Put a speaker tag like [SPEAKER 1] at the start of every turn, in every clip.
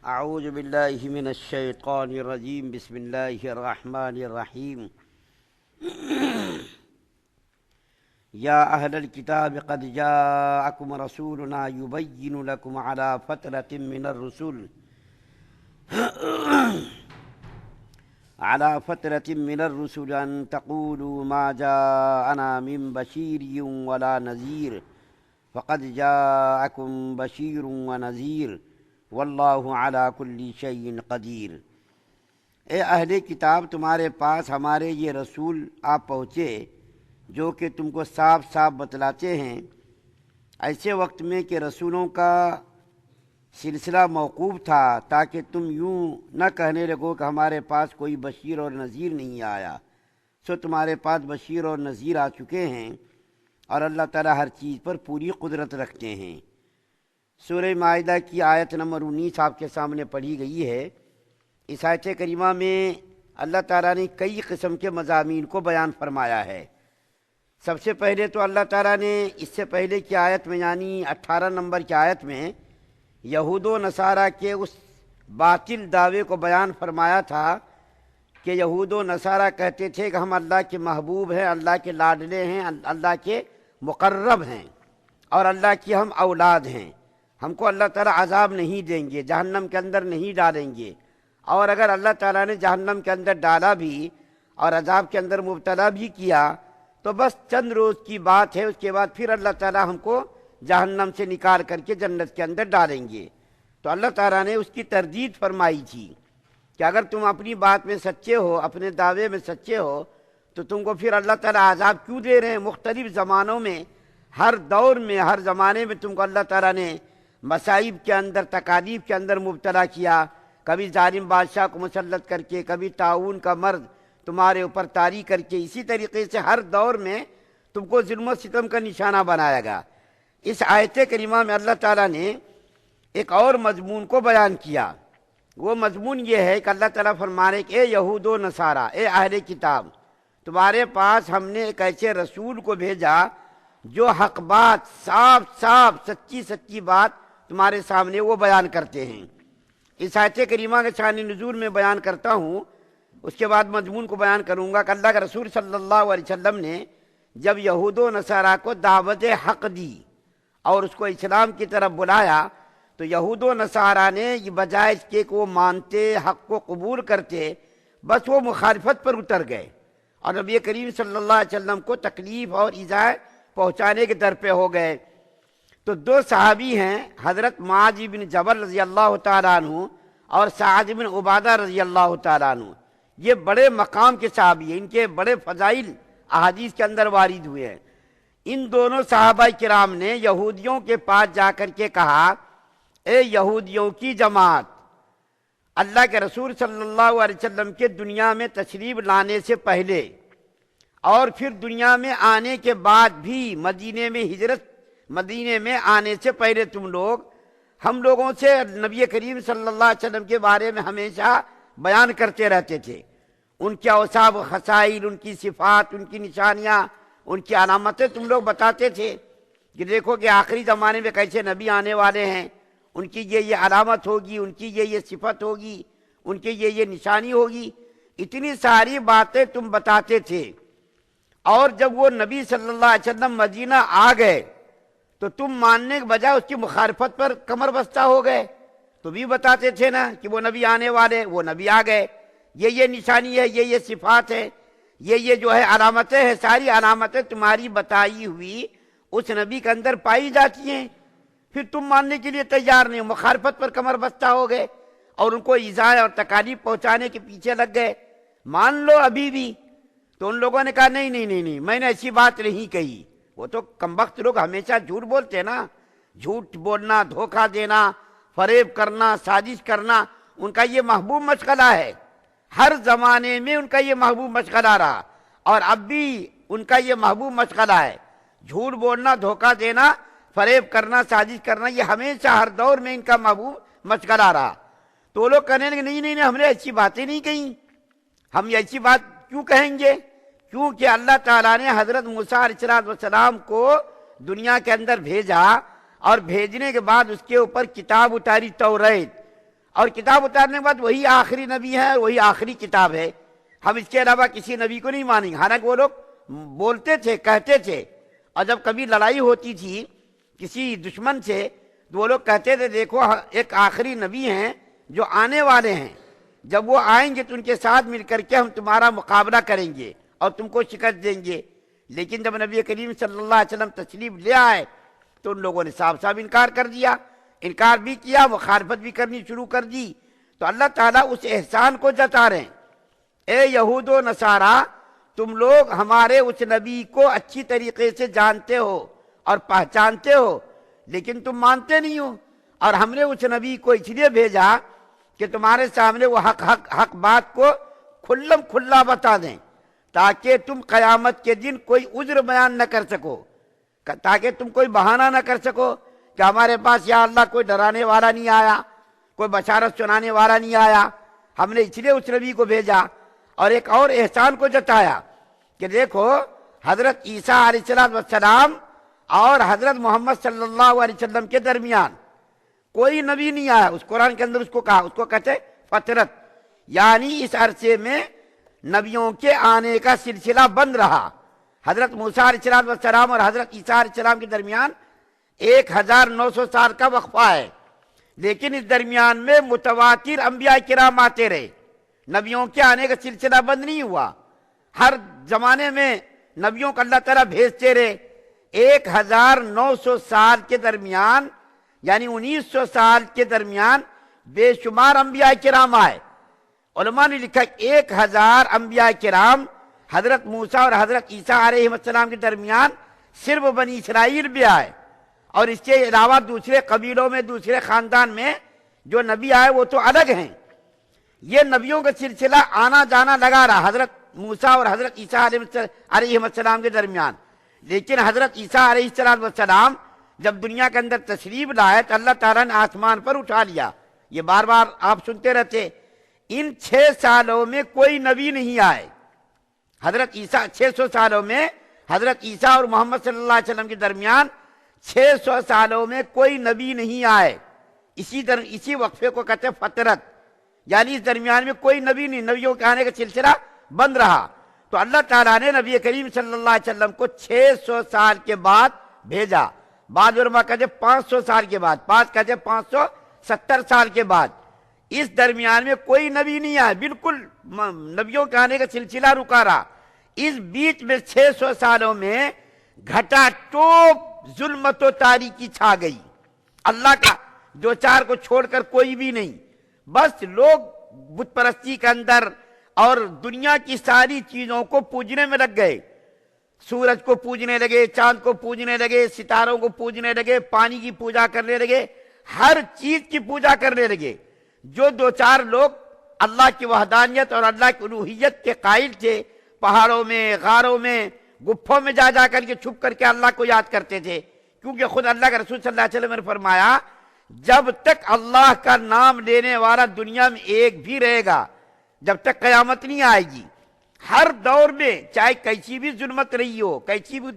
[SPEAKER 1] اعوذ باللہ من الشیطان الرجیم بسم اللہ الرحمن الرحیم یا اہل الکتاب قد جاءکم رسولنا یبین لکم علی فترۃ من الرسل ان تقولوا ما جاءنا من بشیر ولا نذیر فقد جاءکم بشیر ونذیر واللہ علی کل شیء قدیر۔ اے اہل کتاب، تمہارے پاس ہمارے یہ رسول آپ پہنچے جو کہ تم کو صاف صاف بتلاتے ہیں، ایسے وقت میں کہ رسولوں کا سلسلہ موقوف تھا، تاکہ تم یوں نہ کہنے لگو کہ ہمارے پاس کوئی بشیر اور نذیر نہیں آیا۔ سو تمہارے پاس بشیر اور نذیر آ چکے ہیں، اور اللہ تعالیٰ ہر چیز پر پوری قدرت رکھتے ہیں۔ سورہ مائدہ کی آیت نمبر 19 آپ کے سامنے پڑھی گئی ہے۔ اس آیت کریمہ میں اللہ تعالیٰ نے کئی قسم کے مضامین کو بیان فرمایا ہے۔ سب سے پہلے تو اللہ تعالیٰ نے اس سے پہلے کی آیت میں یعنی 18 نمبر کی آیت میں یہود و نصارہ کے اس باطل دعوے کو بیان فرمایا تھا کہ یہود و نصارہ کہتے تھے کہ ہم اللہ کے محبوب ہیں، اللہ کے لاڈلے ہیں، اللہ کے مقرب ہیں، اور اللہ کی ہم اولاد ہیں، ہم کو اللہ تعالیٰ عذاب نہیں دیں گے، جہنم کے اندر نہیں ڈالیں گے، اور اگر اللہ تعالیٰ نے جہنم کے اندر ڈالا بھی اور عذاب کے اندر مبتلا بھی کیا تو بس چند روز کی بات ہے، اس کے بعد پھر اللہ تعالیٰ ہم کو جہنم سے نکال کر کے جنت کے اندر ڈالیں گے۔ تو اللہ تعالیٰ نے اس کی تردید فرمائی تھی کہ اگر تم اپنی بات میں سچے ہو، اپنے دعوے میں سچے ہو، تو تم کو پھر اللہ تعالیٰ عذاب کیوں دے رہے ہیں؟ مختلف زمانوں میں، ہر دور میں، ہر زمانے میں تم کو اللہ تعالیٰ نے مصائب کے اندر، تکالیف کے اندر مبتلا کیا، کبھی ظالم بادشاہ کو مسلط کر کے، کبھی طاعون کا مرض تمہارے اوپر طاری کر کے، اسی طریقے سے ہر دور میں تم کو ظلم و ستم کا نشانہ بنایا گا۔ اس آیت کریمہ میں اللہ تعالیٰ نے ایک اور مضمون کو بیان کیا۔ وہ مضمون یہ ہے کہ اللہ تعالیٰ فرمانے کہ اے یہود و نصارہ، اے اہل کتاب، تمہارے پاس ہم نے ایک ایسے رسول کو بھیجا جو حق بات، صاف صاف سچی بات تمہارے سامنے وہ بیان کرتے ہیں۔ اس آیت کریمہ کے شان نزول میں بیان کرتا ہوں، اس کے بعد مضمون کو بیان کروں گا کہ اللہ کے رسول صلی اللہ علیہ وسلم نے جب یہود و نصارہ کو دعوت حق دی اور اس کو اسلام کی طرف بلایا تو یہود و نصارہ نے یہ بجائے اس کے کہ وہ مانتے، حق کو قبول کرتے، بس وہ مخالفت پر اتر گئے اور نبی کریم صلی اللہ علیہ وسلم کو تکلیف اور ایذا پہنچانے کے در پہ ہو گئے۔ تو دو صحابی ہیں، حضرت معاذ بن جبل رضی اللہ تعالیٰ عنہ اور سعد بن عبادہ رضی اللہ تعالیٰ عنہ، یہ بڑے مقام کے صحابی ہیں، ان کے بڑے فضائل احادیث کے اندر وارد ہوئے ہیں۔ ان دونوں صحابہ کرام نے یہودیوں کے پاس جا کر کے کہا، اے یہودیوں کی جماعت، اللہ کے رسول صلی اللہ علیہ وسلم کے دنیا میں تشریف لانے سے پہلے اور پھر دنیا میں آنے کے بعد بھی، مدینے میں آنے سے پہلے تم لوگ ہم لوگوں سے نبی کریم صلی اللہ علیہ وسلم کے بارے میں ہمیشہ بیان کرتے رہتے تھے، ان کے اوصاف و خصائل، ان کی صفات، ان کی نشانیاں، ان کی علامتیں تم لوگ بتاتے تھے کہ دیکھو کہ آخری زمانے میں کیسے نبی آنے والے ہیں، ان کی یہ علامت ہوگی، ان کی یہ صفت ہوگی، ان کی یہ نشانی ہوگی، اتنی ساری باتیں تم بتاتے تھے۔ اور جب وہ نبی صلی اللہ علیہ وسلم مدینہ آ گئے تو تم ماننے کے بجائے اس کی مخالفت پر کمر بستہ ہو گئے۔ تو بھی بتاتے تھے نا کہ وہ نبی آنے والے، وہ نبی آ گئے، یہ نشانی ہے، یہ صفات ہے، یہ جو ہے علامتیں ہیں، ساری علامتیں تمہاری بتائی ہوئی اس نبی کے اندر پائی جاتی ہیں، پھر تم ماننے کے لیے تیار نہیں، مخالفت پر کمر بستہ ہو گئے اور ان کو ایذا اور تکالیف پہنچانے کے پیچھے لگ گئے۔ مان لو ابھی بھی۔ تو ان لوگوں نے کہا نہیں، میں نے ایسی بات نہیں کہی۔ وہ تو کمبخت لوگ ہمیشہ جھوٹ بولتے ہیں نا، جھوٹ بولنا، دھوکہ دینا، فریب کرنا، سازش کرنا، ان کا یہ محبوب مشغلہ ہے، ہر زمانے میں ان کا یہ محبوب مشغلہ رہا اور اب بھی ان کا یہ محبوب مشغلہ ہے۔ جھوٹ بولنا، دھوکہ دینا، فریب کرنا، سازش کرنا، یہ ہمیشہ ہر دور میں ان کا محبوب مشغلہ رہا۔ تو وہ لوگ کہنے لگے نہیں، ہم نے ایسی باتیں نہیں کہیں، ہم ایسی بات کیوں کہیں گے؟ کیونکہ اللہ تعالیٰ نے حضرت موسیٰ علیہ السلام کو دنیا کے اندر بھیجا اور بھیجنے کے بعد اس کے اوپر کتاب اتاری توریت، اور کتاب اتارنے کے بعد وہی آخری نبی ہے، وہی آخری کتاب ہے، ہم اس کے علاوہ کسی نبی کو نہیں مانیں گے۔ حالانکہ وہ لوگ بولتے تھے، کہتے تھے، اور جب کبھی لڑائی ہوتی تھی کسی دشمن سے تو وہ لوگ کہتے تھے دیکھو ایک آخری نبی ہیں جو آنے والے ہیں، جب وہ آئیں گے تو ان کے ساتھ مل کر کے ہم تمہارا مقابلہ کریں گے اور تم کو شکست دیں گے۔ لیکن جب نبی کریم صلی اللہ علیہ وسلم تشریف لے آئے تو ان لوگوں نے صاف صاف انکار کر دیا، انکار بھی کیا، مخالفت بھی کرنی شروع کر دی۔ تو اللہ تعالیٰ اس احسان کو جتا رہے ہیں، اے یہود و نصارہ، تم لوگ ہمارے اس نبی کو اچھی طریقے سے جانتے ہو اور پہچانتے ہو، لیکن تم مانتے نہیں ہو، اور ہم نے اس نبی کو اس لیے بھیجا کہ تمہارے سامنے وہ حق بات کو کھلم کھلا بتا دیں، تاکہ تم قیامت کے دن کوئی عذر بیان نہ کر سکو، تاکہ تم کوئی بہانہ نہ کر سکو کہ ہمارے پاس یا اللہ کوئی ڈرانے والا نہیں آیا، کوئی بشارت سنانے والا نہیں آیا، ہم نے اس لیے اس نبی کو بھیجا۔ اور ایک اور احسان کو جتایا کہ دیکھو حضرت عیسیٰ علیہ السلام اور حضرت محمد صلی اللہ علیہ وسلم کے درمیان کوئی نبی نہیں آیا۔ اس قرآن کے اندر اس کو کہا، اس کو کہتے فترت، یعنی اس عرصے میں نبیوں کے آنے کا سلسلہ بند رہا۔ حضرت موسیٰ علیہ السلام اور حضرت عیسیٰ علیہ السلام کے درمیان 1900 سال کا وقفہ ہے، لیکن اس درمیان میں متواتر انبیاء کرام آتے رہے، نبیوں کے آنے کا سلسلہ بند نہیں ہوا۔ ہر زمانے میں نبیوں کو اللہ تعالیٰ بھیجتے رہے۔ 1900 سال کے درمیان یعنی 1900 سال کے درمیان بے شمار انبیاء کرام آئے۔ علماء نے لکھا کہ 1000 انبیاء کرام حضرت موسیٰ اور حضرت عیسیٰ علیہ السلام کے درمیان صرف بنی اسرائیل بھی آئے، اور اس کے علاوہ دوسرے قبیلوں میں، دوسرے خاندان میں جو نبی آئے وہ تو الگ ہیں۔ یہ نبیوں کا سلسلہ آنا جانا لگا رہا حضرت موسیٰ اور حضرت عیسیٰ علیہ السلام کے درمیان، لیکن حضرت عیسیٰ علیہ السلام جب دنیا کے اندر تشریف لائے تو اللہ تعالیٰ نے آسمان پر اٹھا لیا۔ یہ بار بار آپ سنتے رہتے، ان 6 سالوں میں کوئی نبی نہیں آئے۔ حضرت عیسیٰ 600 سالوں میں حضرت عیسیٰ اور محمد صلی اللہ علیہ وسلم کے درمیان 600 سالوں میں کوئی نبی نہیں آئے۔ اسی وقفے کو کہتے ہیں فترت، یعنی اس درمیان میں کوئی نبی نہیں، نبیوں کے آنے کا سلسلہ بند رہا۔ تو اللہ تعالیٰ نے نبی کریم صلی اللہ علیہ وسلم کو 600 سال کے بعد بھیجا۔ بعض علماء کہتے 500 سال کے بعد، بعض کہتے 570 سال کے بعد۔ اس درمیان میں کوئی نبی نہیں آیا، بالکل نبیوں کے آنے کا سلسلہ رکا رہا۔ اس بیچ میں 600 سالوں میں گھٹا ٹوپ ظلمت و تاریکی چھا گئی، اللہ کا دو چار کو چھوڑ کر کوئی بھی نہیں، بس لوگ بت پرستی کے اندر اور دنیا کی ساری چیزوں کو پوجنے میں لگ گئے۔ سورج کو پوجنے لگے، چاند کو پوجنے لگے، ستاروں کو پوجنے لگے، پانی کی پوجا کرنے لگے، ہر چیز کی پوجا کرنے لگے۔ جو دو چار لوگ اللہ کی وحدانیت اور اللہ کی الوہیت کے قائل تھے، پہاڑوں میں، غاروں میں، گپھوں میں جا جا کر کے چھپ کر کے اللہ کو یاد کرتے تھے، کیونکہ خود اللہ کے رسول صلی اللہ علیہ وسلم نے فرمایا جب تک اللہ کا نام لینے والا دنیا میں ایک بھی رہے گا، جب تک قیامت نہیں آئے گی، ہر دور میں چاہے کیسی بھی ظلمت رہی ہو، کیسی بھی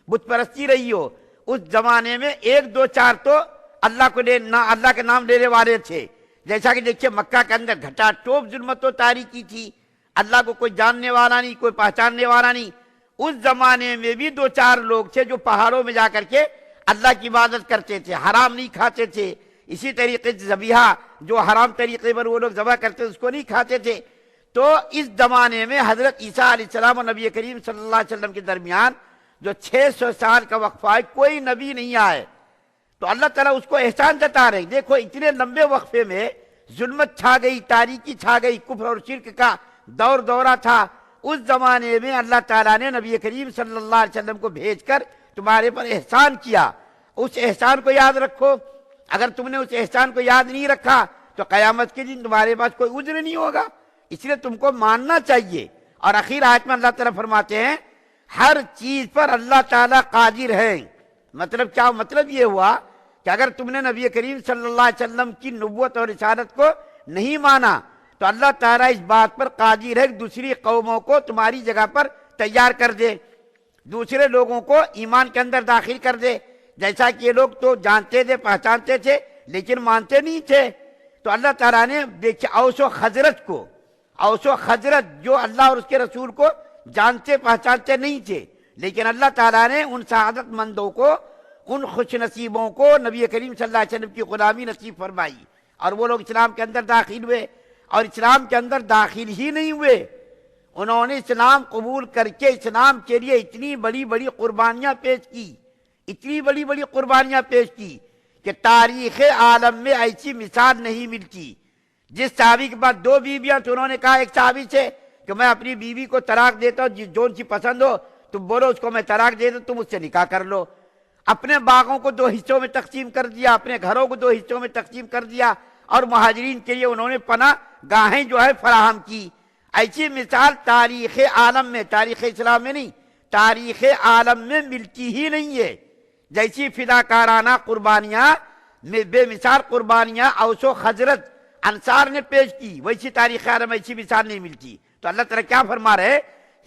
[SPEAKER 1] بت پرستی رہی ہو، اس زمانے میں ایک دو چار تو اللہ کے نام لینے والے تھے۔ جیسا کہ دیکھیے مکہ کے اندر گھٹا ٹوپ ظلمت و تاریکی تھی، اللہ کو کوئی جاننے والا نہیں، کوئی پہچاننے والا نہیں۔ اس زمانے میں بھی دو چار لوگ تھے جو پہاڑوں میں جا کر کے اللہ کی عبادت کرتے تھے، حرام نہیں کھاتے تھے، اسی طریقے سے ذبیحہ جو حرام طریقے پر وہ لوگ ذبح کرتے تھے اس کو نہیں کھاتے تھے۔ تو اس زمانے میں حضرت عیسیٰ علیہ السلام اور نبی کریم صلی اللہ علیہ وسلم کے درمیان جو 600 سال کا وقفہ ہے، کوئی نبی نہیں آئے۔ تو اللہ تعالیٰ اس کو احسان جتا رہے، دیکھو اتنے لمبے وقفے میں ظلمت چھا گئی، تاریکی چھا گئی، کفر اور شرک کا دورہ تھا۔ اس زمانے میں اللہ تعالیٰ نے نبی کریم صلی اللہ علیہ وسلم کو بھیج کر تمہارے پر احسان کیا۔ اس احسان کو یاد رکھو، اگر تم نے اس احسان کو یاد نہیں رکھا تو قیامت کے دن تمہارے پاس کوئی عذر نہیں ہوگا، اس لیے تم کو ماننا چاہیے۔ اور آخر آیت میں اللہ تعالیٰ فرماتے ہیں ہر چیز پر اللہ تعالیٰ قادر ہے۔ مطلب کیا؟ مطلب یہ ہوا کہ اگر تم نے نبی کریم صلی اللہ علیہ وسلم کی نبوت اور رسالت کو نہیں مانا تو اللہ تعالیٰ اس بات پر قادر ہے کہ دوسری قوموں کو تمہاری جگہ پر تیار کر دے، دوسرے لوگوں کو ایمان کے اندر داخل کر دے۔ جیسا کہ یہ لوگ تو جانتے تھے، پہچانتے تھے، لیکن مانتے نہیں تھے، تو اللہ تعالیٰ نے دیکھیں اوس و خزرت جو اللہ اور اس کے رسول کو جانتے پہچانتے نہیں تھے، لیکن اللہ تعالیٰ نے ان سعادت مندوں کو، ان خوش نصیبوں کو نبی کریم صلی اللہ علیہ وسلم کی غلامی نصیب فرمائی، اور وہ لوگ اسلام کے اندر داخل ہوئے، اور اسلام کے اندر داخل ہی نہیں ہوئے، انہوں نے اسلام قبول کر کے اسلام کے لیے اتنی بڑی بڑی قربانیاں پیش کی کہ تاریخ عالم میں ایسی مثال نہیں ملتی۔ جس صحابی کے پاس 2 بیویاں تو انہوں نے کہا ایک صحابی سے کہ میں اپنی بیوی کو طلاق دیتا ہوں، جو سی پسند ہو تم بولو اس کو میں طلاق دے دوں، تم اس سے نکاح کر لو۔ اپنے باغوں کو 2 حصوں میں تقسیم کر دیا، اپنے گھروں کو 2 حصوں میں تقسیم کر دیا، اور مہاجرین کے لیے انہوں نے پناہ گاہیں جو ہے فراہم کی۔ ایسی مثال تاریخ عالم میں، تاریخ اسلام میں نہیں، تاریخ عالم میں ملتی ہی نہیں ہے۔ جیسی فداکارانہ قربانیاں، بے مثال قربانیاں اوس و خزرج انصار نے پیش کی، ویسی تاریخ عالم ایسی مثال نہیں ملتی۔ تو اللہ تعالیٰ کیا فرما رہے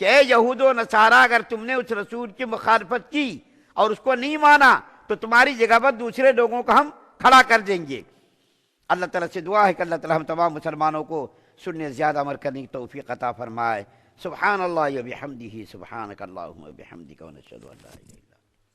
[SPEAKER 1] کہ اے یہود و نصارہ، اگر تم نے اس رسول کی مخالفت کی اور اس کو نہیں مانا تو تمہاری جگہ پر دوسرے لوگوں کو ہم کھڑا کر دیں گے۔ اللہ تعالیٰ سے دعا ہے کہ اللہ تعالیٰ ہم تمام مسلمانوں کو سننے زیادہ عمل کرنے کی توفیق عطا فرمائے۔ سبحان اللہ و بحمدہ، سبحانک اللہم و بحمدک، ونشہد ان لا الہ الا انت۔